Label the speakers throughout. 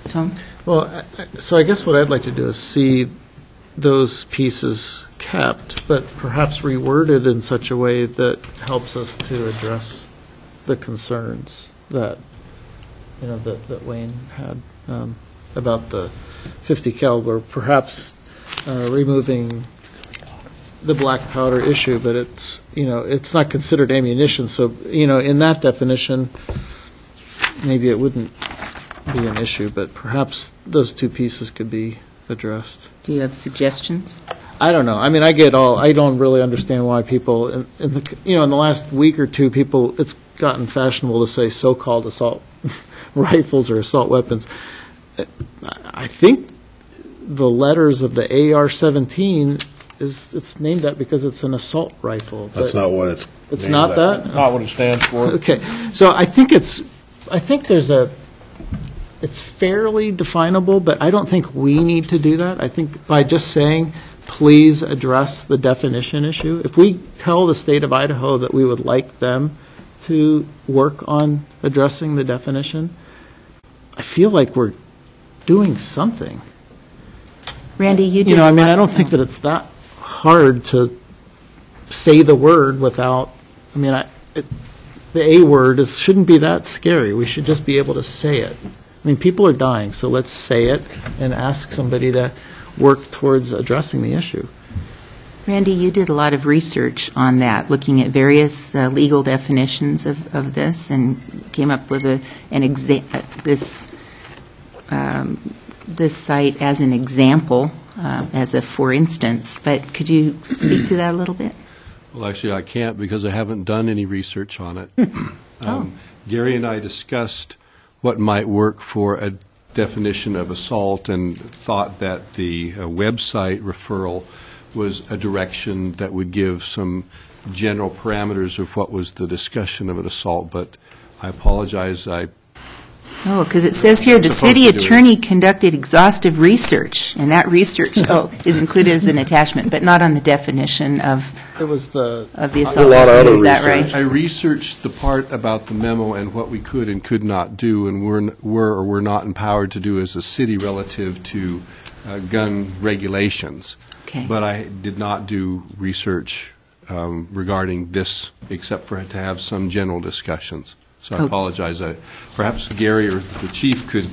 Speaker 1: Tom?
Speaker 2: Well, so I guess what I'd like to do is see those pieces kept, but perhaps reworded in such a way that helps us to address the concerns that, that Wayne had about the 50 caliber, perhaps removing the black powder issue, but it's not considered ammunition. So, in that definition, maybe it wouldn't be an issue, but perhaps those two pieces could be addressed.
Speaker 1: Do you have suggestions?
Speaker 2: I don't know. I mean, I don't really understand why people, in the last week or two, it's gotten fashionable to say so-called assault rifles or assault weapons. I think the letters of the AR-17 it's named that because it's an assault rifle.
Speaker 3: That's not what it's.
Speaker 2: It's not that?
Speaker 4: Not what it stands for.
Speaker 2: Okay, so I think it's fairly definable, but I don't think we need to do that. I think by just saying, please address the definition issue, if we tell the state of Idaho that we would like them to work on addressing the definition, I feel like we're doing something.
Speaker 1: Randy, you did.
Speaker 2: I don't think that it's that hard to say the word without, the A word shouldn't be that scary. We should just be able to say it. People are dying, so let's say it and ask somebody to work towards addressing the issue.
Speaker 1: Randy, you did a lot of research on that, looking at various legal definitions of this, and came up with this site as an example, as a for instance. But could you speak to that a little bit?
Speaker 5: Well, actually, I can't because I haven't done any research on it. Gary and I discussed what might work for a definition of assault and thought that the website referral was a direction that would give some general parameters of what was the discussion of an assault. But I apologize.
Speaker 1: Because it says here the city attorney conducted exhaustive research, and that research is included as an attachment, but not on the definition of
Speaker 2: the assault.
Speaker 3: A lot of other
Speaker 1: Is that
Speaker 3: research.
Speaker 1: right?
Speaker 5: I researched the part about the memo and what we could and could not do, and were or were not empowered to do as a city relative to gun regulations.
Speaker 1: Okay.
Speaker 5: But I did not do research regarding this, except for to have some general discussions. So I apologize. Perhaps Gary or the chief could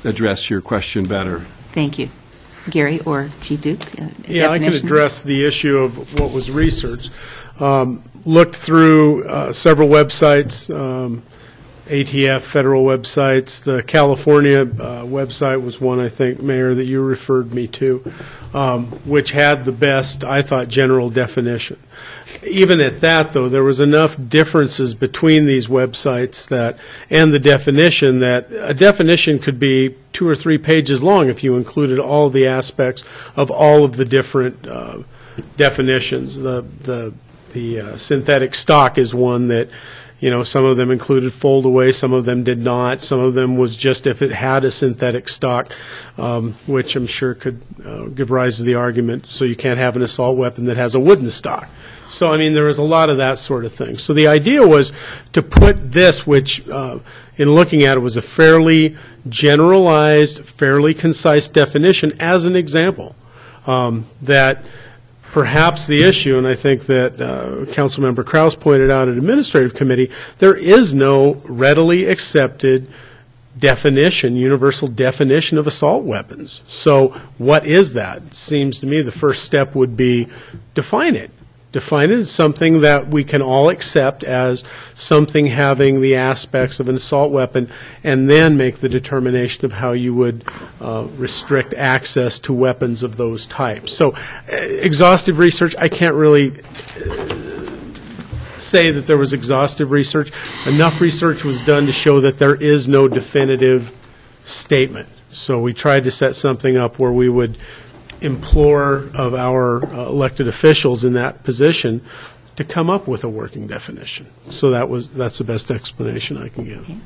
Speaker 5: address your question better.
Speaker 1: Thank you. Gary or Chief Duke?
Speaker 6: Yeah, I can address the issue of what was researched. Looked through several websites, ATF federal websites. The California website was one, I think, Mayor, that you referred me to, which had the best, I thought, general definition. Even at that, though, there was enough differences between these websites and the definition that a definition could be 2 or 3 pages long if you included all the aspects of all of the different definitions. The synthetic stock is one that, some of them included fold away, some of them did not. Some of them was just if it had a synthetic stock, which I'm sure could give rise to the argument, so you can't have an assault weapon that has a wooden stock. So, there was a lot of that sort of thing. So the idea was to put this, which in looking at it was a fairly generalized, fairly concise definition, as an example, that perhaps the issue, and I think that Councilmember Krause pointed out at Administrative Committee, there is no readily accepted definition, universal definition of assault weapons. So what is that? Seems to me the first step would be define it. Define it as something that we can all accept as something having the aspects of an assault weapon, and then make the determination of how you would restrict access to weapons of those types. So exhaustive research, I can't really say that there was exhaustive research. Enough research was done to show that there is no definitive statement. So we tried to set something up where we would implore of our elected officials in that position to come up with a working definition. So that's the best explanation I can give.
Speaker 1: Okay.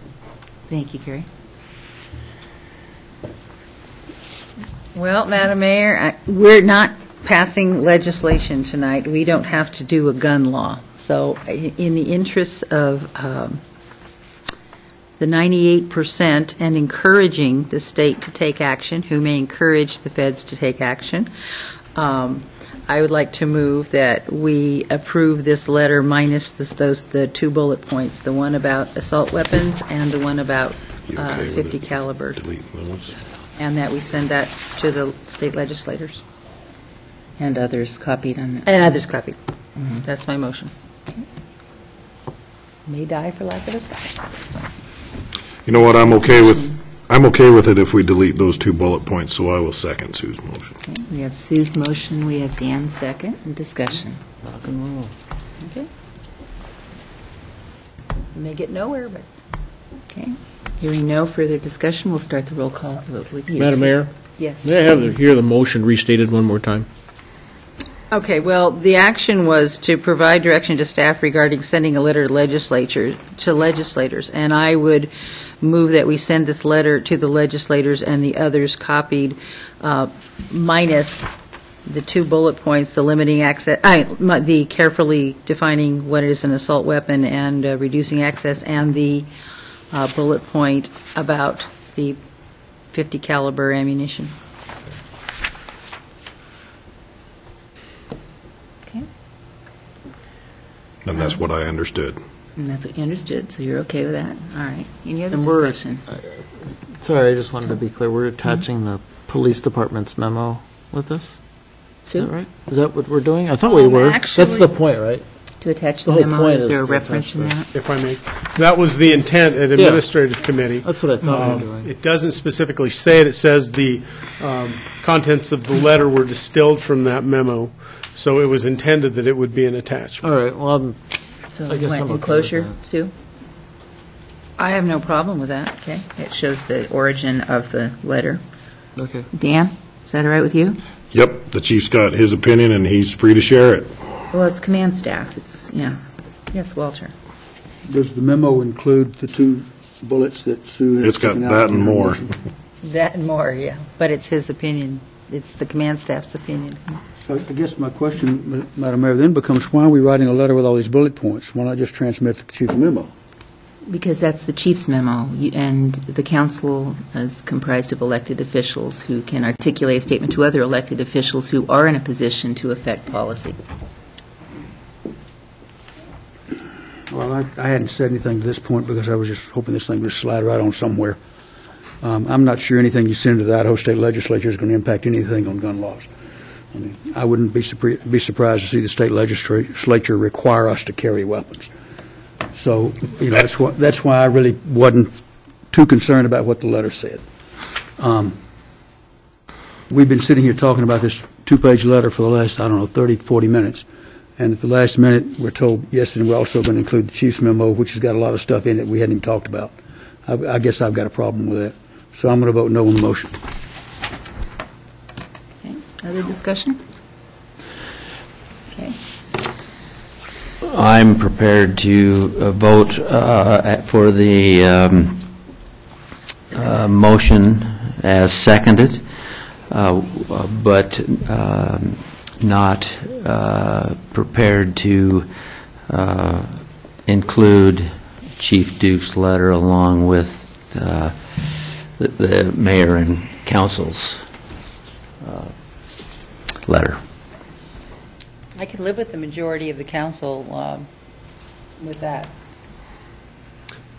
Speaker 1: Thank you, Gary.
Speaker 7: Well, Madam Mayor, we're not passing legislation tonight. We don't have to do a gun law. So in the interest of the 98% and encouraging the state to take action, who may encourage the feds to take action. I would like to move that we approve this letter minus the 2 bullet points, the one about assault weapons and the one about 50 caliber, and that we send that to the state legislators.
Speaker 1: And others copied on that.
Speaker 7: And others copied. That's my motion. May die for lack of a second.
Speaker 3: You know what, I'm okay with it if we delete those 2 bullet points, so I will second Sue's motion.
Speaker 1: Okay, we have Sue's motion, we have Dan's second, and discussion.
Speaker 2: Rock and roll.
Speaker 7: Okay. We may get nowhere, but.
Speaker 1: Okay. Hearing no further discussion, we'll start the roll call vote with you.
Speaker 4: Madam Mayor,
Speaker 1: Yes.
Speaker 4: may I hear the motion restated one more time?
Speaker 7: Okay, well, the action was to provide direction to staff regarding sending a letter to legislators, and I would move that we send this letter to the legislators and the others copied, minus the 2 bullet points, the limiting access, the carefully defining what is an assault weapon and reducing access, and the bullet point about the 50 caliber ammunition.
Speaker 1: Okay.
Speaker 3: And that's what I understood.
Speaker 1: And that's what you understood, so you're okay with that? All right. Any other
Speaker 2: And we're-
Speaker 1: discussion?
Speaker 2: Sorry, I just wanted to be clear. We're attaching the police department's memo with this? Is
Speaker 1: Sue?
Speaker 2: that right? Is that what we're doing? I thought we were. That's
Speaker 7: actually-
Speaker 2: the point, right?
Speaker 1: To attach
Speaker 2: The
Speaker 1: the
Speaker 2: whole
Speaker 1: memo,
Speaker 2: point
Speaker 1: is
Speaker 2: is
Speaker 1: there a
Speaker 2: to
Speaker 1: reference in
Speaker 2: attach
Speaker 1: that?
Speaker 6: If I may. That was the intent at Administrative Committee.
Speaker 2: That's what I thought we were doing.
Speaker 6: It doesn't specifically say it. It says the contents of the letter were distilled from that memo, so it was intended that it would be an attachment.
Speaker 2: All right, well,
Speaker 1: So
Speaker 2: I guess
Speaker 1: what,
Speaker 2: I'm okay with
Speaker 1: enclosure,
Speaker 2: that.
Speaker 1: Sue?
Speaker 7: I have no problem with that.
Speaker 1: Okay, it shows the origin of the letter.
Speaker 2: okay.
Speaker 1: Dan, is that all right with you?
Speaker 3: Yep, the chief's got his opinion, and he's free to share it.
Speaker 1: Well, it's command staff, it's, yeah. Yes, Walter?
Speaker 8: Does the memo include the 2 bullets that Sue has
Speaker 3: It's got
Speaker 8: taken out
Speaker 3: that
Speaker 8: in
Speaker 3: and
Speaker 8: her
Speaker 3: more.
Speaker 8: motion?
Speaker 7: That and more, yeah. But it's his opinion. It's the command staff's opinion.
Speaker 8: So I guess my question, Madam Mayor, then becomes, why are we writing a letter with all these bullet points? Why not just transmit the chief's memo?
Speaker 1: Because that's the chief's memo, and the council is comprised of elected officials who can articulate a statement to other elected officials who are in a position to affect policy.
Speaker 8: Well, I hadn't said anything to this point because I was just hoping this thing would slide right on somewhere. I'm not sure anything you send to the Idaho State Legislature is going to impact anything on gun laws. I mean, I wouldn't be surprised to see the state legislature require us to carry weapons. So, that's why I really wasn't too concerned about what the letter said. We've been sitting here talking about this 2-page letter for the last, 30, 40 minutes. And at the last minute, we're told, yes, and we're also going to include the chief's memo, which has got a lot of stuff in it we hadn't even talked about. I guess I've got a problem with that. So I'm going to vote no on the motion.
Speaker 1: Okay, other discussion? Okay,
Speaker 9: I'm prepared to vote for the motion as seconded, but not prepared to include Chief Duke's letter along with the mayor and council's letter.
Speaker 7: I could live with the majority of the council with that.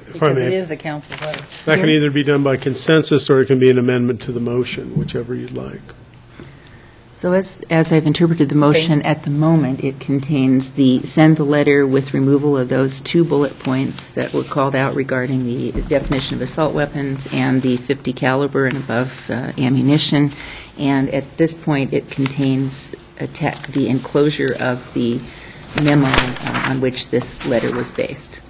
Speaker 6: If I
Speaker 7: Because it
Speaker 6: may,
Speaker 7: is the council's letter.
Speaker 6: that can either be done by consensus or it can be an amendment to the motion, whichever you'd like.
Speaker 1: so as I've interpreted the motion at the moment, it contains send the letter with removal of those 2 bullet points that were called out regarding the definition of assault weapons and the 50 caliber and above ammunition. And at this point, it contains the enclosure of the memo on which this letter was based.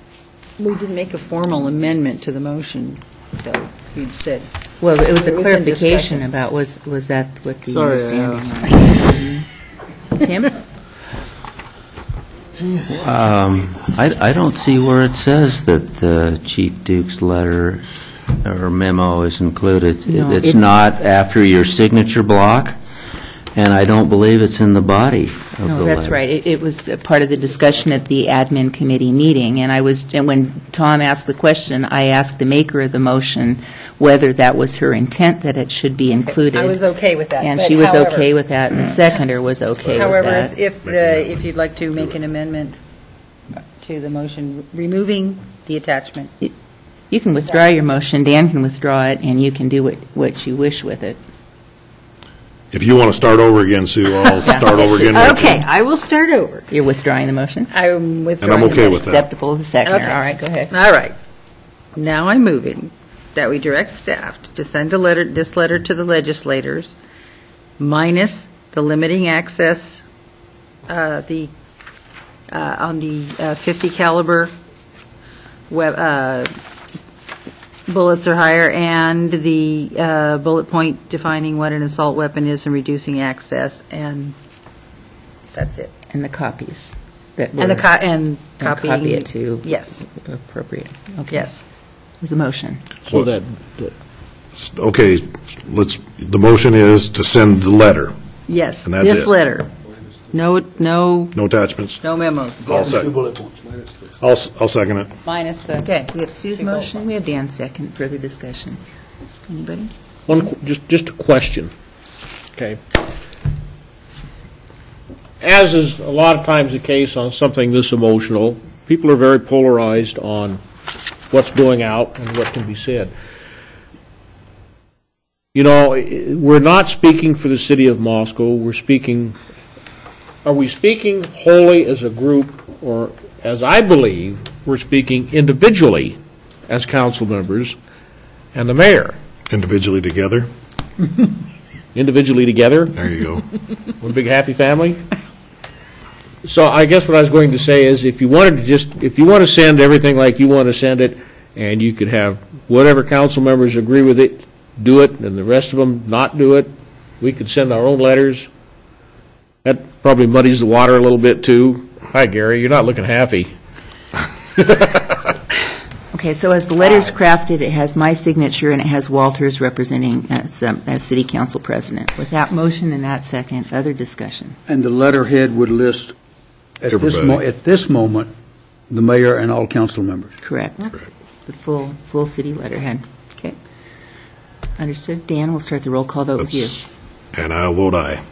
Speaker 7: We didn't make a formal amendment to the motion, though, you'd said.
Speaker 1: Well, it was a
Speaker 7: There was a
Speaker 1: clarification
Speaker 7: discussion.
Speaker 1: about, was that what the
Speaker 2: Sorry,
Speaker 1: understanding was? Tim?
Speaker 9: I don't see where it says that Chief Duke's letter or memo is included.
Speaker 1: No,
Speaker 9: It's
Speaker 1: it-
Speaker 9: not after your signature block. and I don't believe it's in the body of the letter.
Speaker 1: No, that's right. It was a part of the discussion at the admin committee meeting, and when Tom asked the question, I asked the maker of the motion whether that was her intent, that it should be included.
Speaker 7: I was okay with that.
Speaker 1: And
Speaker 7: but
Speaker 1: she was
Speaker 7: however-
Speaker 1: okay with that, and the seconder was okay with
Speaker 7: However,
Speaker 1: that.
Speaker 7: if you'd like to make an amendment to the motion, removing the attachment.
Speaker 1: You can withdraw your motion, Dan can withdraw it, and you can do what you wish with it.
Speaker 3: If you want to start over again, Sue, I'll start over again. with you.
Speaker 7: Okay, I will start over.
Speaker 1: You're withdrawing the motion?
Speaker 7: I'm withdrawing.
Speaker 3: And I'm okay
Speaker 7: the
Speaker 3: with that.
Speaker 1: Acceptable to the seconder.
Speaker 7: Okay.
Speaker 1: All right, go ahead.
Speaker 7: All right. Now I'm moving that we direct staff to send this letter to the legislators, minus the limiting access, on the 50 caliber bullets or higher, and the bullet point defining what an assault weapon is and reducing access, and that's it.
Speaker 1: And the copies. That
Speaker 7: And the
Speaker 1: were-
Speaker 7: and copying.
Speaker 1: copy it to
Speaker 7: Yes,
Speaker 1: appropriate. Okay.
Speaker 7: yes.
Speaker 1: Was the motion.
Speaker 4: So that,
Speaker 3: Okay, the motion is to send the letter.
Speaker 7: Yes,
Speaker 3: And that's
Speaker 7: this
Speaker 3: it.
Speaker 7: letter. No
Speaker 3: No attachments?
Speaker 7: No memos.
Speaker 3: I'll second. I'll second it.
Speaker 7: Minus the.
Speaker 1: Okay, we have Sue's motion, we have Dan's second. Further discussion. Anybody?
Speaker 4: just a question, okay? As is a lot of times the case on something this emotional, people are very polarized on what's going out and what can be said. You know, we're not speaking for the city of Moscow, are we speaking wholly as a group, or, as I believe, we're speaking individually as council members and the mayor?
Speaker 3: Individually together?
Speaker 4: Individually together?
Speaker 3: There you go.
Speaker 4: One big happy family? So I guess what I was going to say is, if you want to send everything like you want to send it, and you could have whatever council members agree with it, do it, and the rest of them not do it, we could send our own letters. That probably muddies the water a little bit, too. Hi, Gary, you're not looking happy.
Speaker 1: Okay, so as the letter's crafted, it has my signature and it has Walter's representing as city council president. With that motion and that second, other discussion.
Speaker 8: And the letterhead would list, at
Speaker 3: Everybody.
Speaker 8: at this moment, the mayor and all council members.
Speaker 1: Correct. The full city letterhead. Okay. Understood. Dan, we'll start the roll call vote with you.
Speaker 3: And I'll vote aye.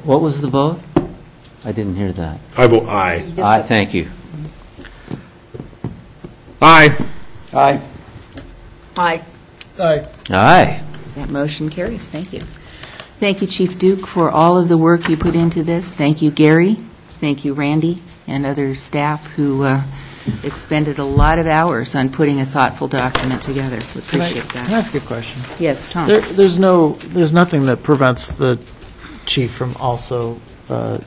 Speaker 9: What was the vote? I didn't hear that.
Speaker 3: I vote aye.
Speaker 9: Aye, thank you.
Speaker 4: Aye.
Speaker 8: Aye.
Speaker 7: Aye.
Speaker 9: Aye.
Speaker 1: That motion carries. Thank you. Thank you, Chief Duke, for all of the work you put into this. Thank you, Gary. Thank you, Randy, and other staff who expended a lot of hours on putting a thoughtful document together. We appreciate
Speaker 2: Can I
Speaker 1: that.
Speaker 2: ask a question?
Speaker 1: Yes, Tom.
Speaker 2: There's nothing that prevents the chief from also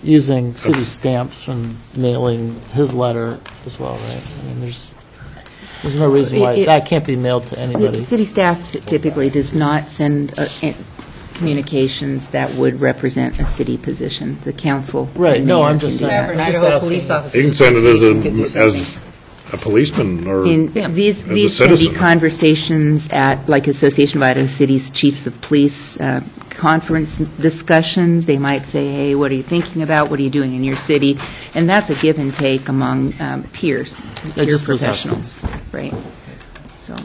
Speaker 2: using city stamps and mailing his letter as well, right? I mean, there's no reason why that can't be mailed to anybody.
Speaker 1: City staff typically does not send communications that would represent a city position. The council.
Speaker 2: Right,
Speaker 1: and
Speaker 2: no,
Speaker 1: mayor
Speaker 2: I'm
Speaker 1: can
Speaker 2: just
Speaker 1: do
Speaker 2: saying.
Speaker 1: that.
Speaker 7: And
Speaker 2: I'm just
Speaker 7: Idaho
Speaker 2: asking.
Speaker 7: Police Officers
Speaker 3: You can send it
Speaker 7: Association could do
Speaker 3: as a policeman or
Speaker 1: These
Speaker 3: as a
Speaker 1: can be
Speaker 3: citizen.
Speaker 1: conversations at, like, Association of Idaho Cities Chiefs of Police conference discussions. They might say, hey, what are you thinking about? What are you doing in your city? And that's a give and take among peers, peer
Speaker 2: just was asking.
Speaker 1: professionals, right? So.